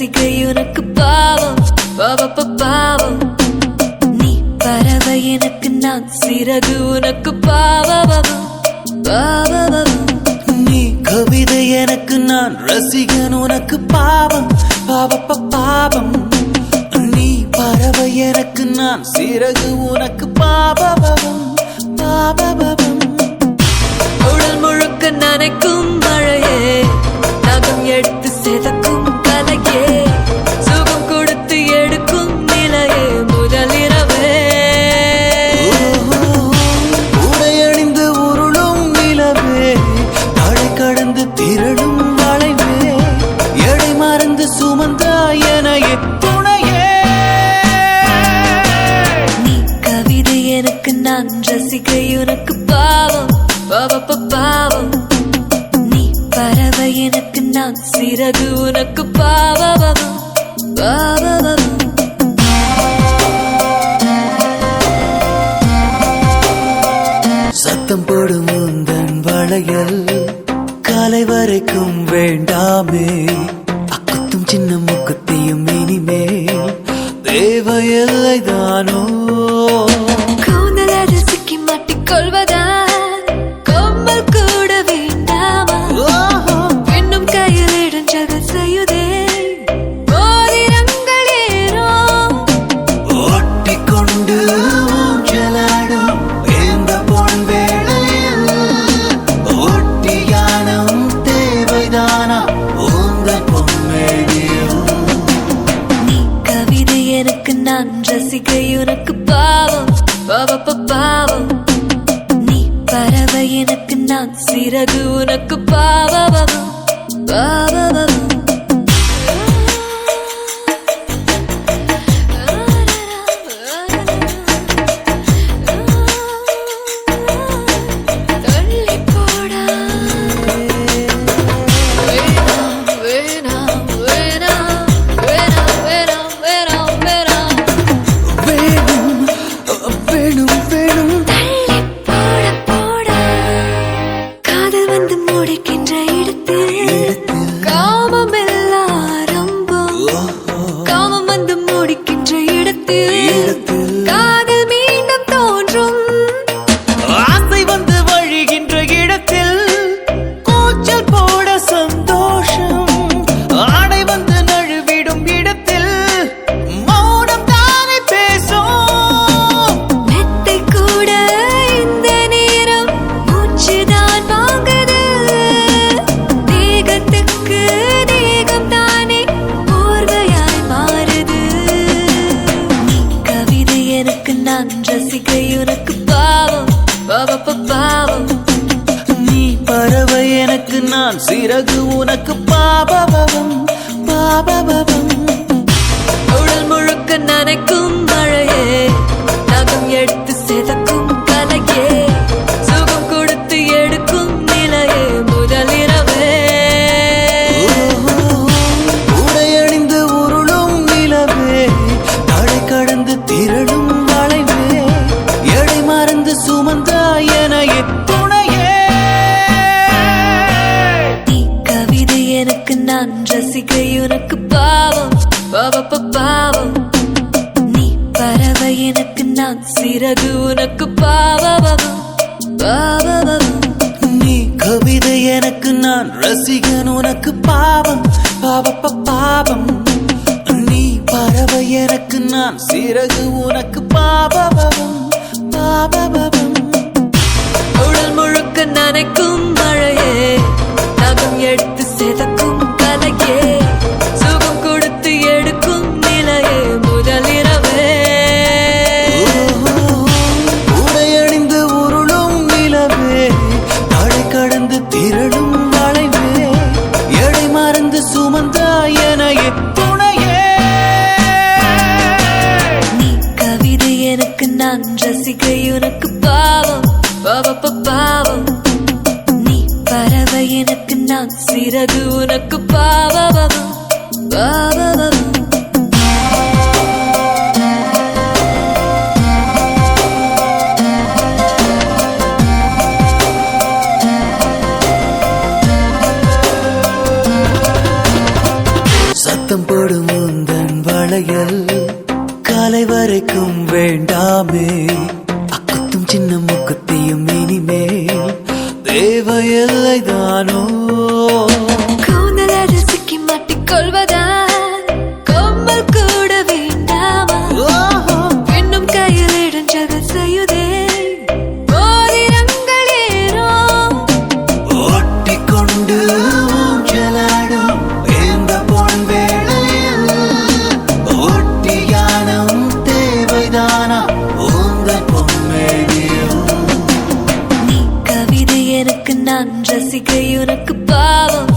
ரசிகை உனக்கு பாவம் பாவம். நீ பறவை எனக்கு நான் சிறகு உனக்கு பாவம். நீ கவிதை எனக்கு நான் ரசிகன் உனக்கு பாவம் பாவம். நீ பறவை எனக்கு நான் சிறகு உனக்கு பாவம். உடல் முழுக்க நனைக்கும் மழையே, நகம் எடுத்து செதக்கும் கலையே, சுகம் கொடுத்து எடுக்கும் நிலையே முதல் இரவே. உடையணிந்து உருளும் நிலவே, தடை கடந்து திரளும் வளைவே, எடை மறந்து சுமந்தாய் எனையே துணையே. நீ கவிதை எனக்கு நான் ரசிகை உனக்கு பாவம் பாவம். நீ பறவை எனக்கு நான் சிறகு உனக்கு பாவம். சத்தம் போடும் உந்தன் வளையல் காலை வரைக்கும் வேண்டாமே, அக்குத்தும் சின்ன முக்குத்தியும் இனிமேல் தேவையில்லை தானோ. கூந்தலில் சிக்கி மாட்டிக்கொள்வதா, கொம்பல் கூட வேண்டாமா, இன்னும் கையில் இடைஞ்சல்கள் செய்யுதே மோதிரங்கள் ஏறோ. ஒட்டிக்கொண்டு ஊஞ்சலாடும் இந்த பொன் வேளையில் ஒட்டியானம் தேவைதானா உங்கள் பொன்மேனியில். நீ கவிதை எனக்கு நான் ரசிகை உனக்கு பாவம் பாவம். நீ பறவை எனக்கு நான் சிறகு உனக்கு பாவம். தள்ளி போடா, வேணாம் வேணாம் வேணாம் வேணாம் வேணாம் வேணாம் வேணாம். வேணும் தள்ளி போடா. காதல் வந்து முடிக்கின்ற இடத்தில் காமம் எல்லாம் ஆரம்பம். காமம் வந்து முடிக்கின்ற இடத்தில் காதல் மீண்டும் தோன்றும். ஆசை வந்து வழிகின்ற இடத்தில் கூச்சல் போட சந்தோஷம். ஆடை வந்து நழுவிடும் இடத்தில் மௌனம் தானே பேசும். மெத்தை கூட இந்த நேரம் மூச்சுதான் வாங்குது. தேகத்துக்கு தேகம் தானே போர்வையாய் மாறுது. நீ கவிதை எனக்கு நான் ரசிகை உனக்கு பாவம் பாவம். நீ பறவை எனக்கு நான் சிறகு உனக்கு பாவம். உடல் முழுக்க நனைக்கும் மழையே, நகம் எடுத்து செதக்கும் கலையே, சுகம் கொடுத்து எடுக்கும் நிலையே முதல் இரவே. உடையணிந்து உருளும் நிலவே, தடை கடந்து திரளும் வளைவே, எடை மறந்து சுமந்தாய் எனையே துணையே. நீ கவிதை எனக்கு நான் ரசிகை உனக்கு பாவம் பாவம். நீ பறவை எனக்கு நான் சிறகு உனக்கு பாவம். நீ கவிதை எனக்கு நான் ரசிகன் உனக்கு பாவம் பாவம். நீ பறவை எனக்கு நான் சிறகு உனக்கு பாவம். உடல் முழுக்க நனைக்கும் மழையே, நகம் எடுத்து செதக்கும் கலையே, சுகம் கொடுத்து எடுக்கும் நிலையே முதல் இரவே. உடையணிந்து உருளும் நிலவே, தடை கடந்து திரளும் வளைவே, எடை மறந்து சுமந்தாய் எனையே துணையே. நீ கவிதை எனக்கு நான் ரசிகை உனக்கு பாவம் பாவம். நீ பறவை எனக்கு நான் சிறகு உனக்கு பாவம். சத்தம் போடும் வளையல் காலை வரைக்கும் வேண்டாமே அக்குத்தும் சின்ன முக்குத்தியும் இனிமேல் தேவையில்லை தானோ கூந்தலில் சிக்கி மாட்டிக்கொள்வதா கொம்பல் கூட வேண்டாமா இன்னும் கையில் இடைஞ்சல்கள் செய்யுதே மோதிரங்கள் ஏறோ ஒட்டிக்கொண்டு ஊஞ்சலாடும் இந்த பொன் வேளையில் ஒட்டியானம் தேவைதானா உங்கள் பொன்மேனியில் நீ கவிதை எனக்கு நான் ரசிகை உனக்கு பாவம்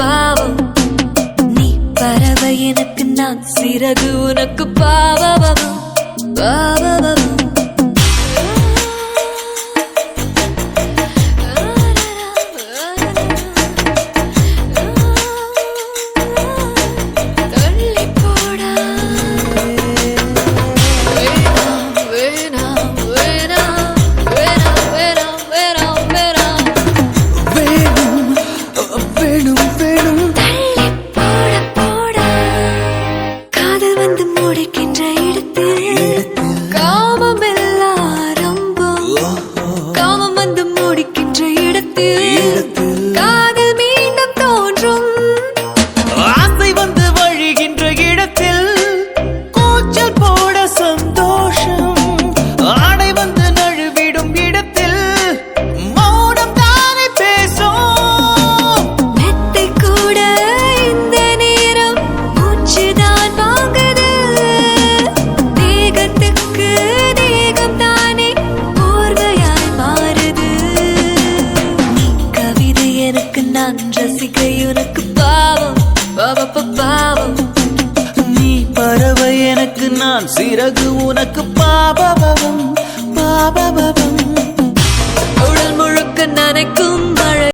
பாவம் நீ பறவை எனக்கு நான் சிறகு உனக்கு பாவம் தள்ளி போடா வேணாம் வேணாம் வேணாம் வேணாம் வேணாம் வேணாம் வேணும் வேணும் வேணும் தள்ளி போட போடா காதல் வந்து முடிக்கின்ற இடத்தில் காமம் எல்லாரம்பம் காமம் வந்து முடிக்கின்ற இடத்தில் காதல் மீண்டும் தோன்றும் ஆசை வந்து வழிகின்ற இடத்தில் கூச்சல் போட சந்தோஷம் ஆடை வந்து நழுவிடும் இடத்தில் மௌனம் தானே பேசும் மெத்தை கூட இந்த நேரம் மூச்சுதான் வாங்குது தேகத்துக்கு தேகம் தானே போர்வையாய் மாறுது நீ கவிதை எனக்கு நான் ரசிகை உனக்கு பாவம் பாவம் நீ பறவை எனக்கு நான் சிறகு உனக்கு பாபபவம் பாபபவம் உடல் முழுக்க நனைக்க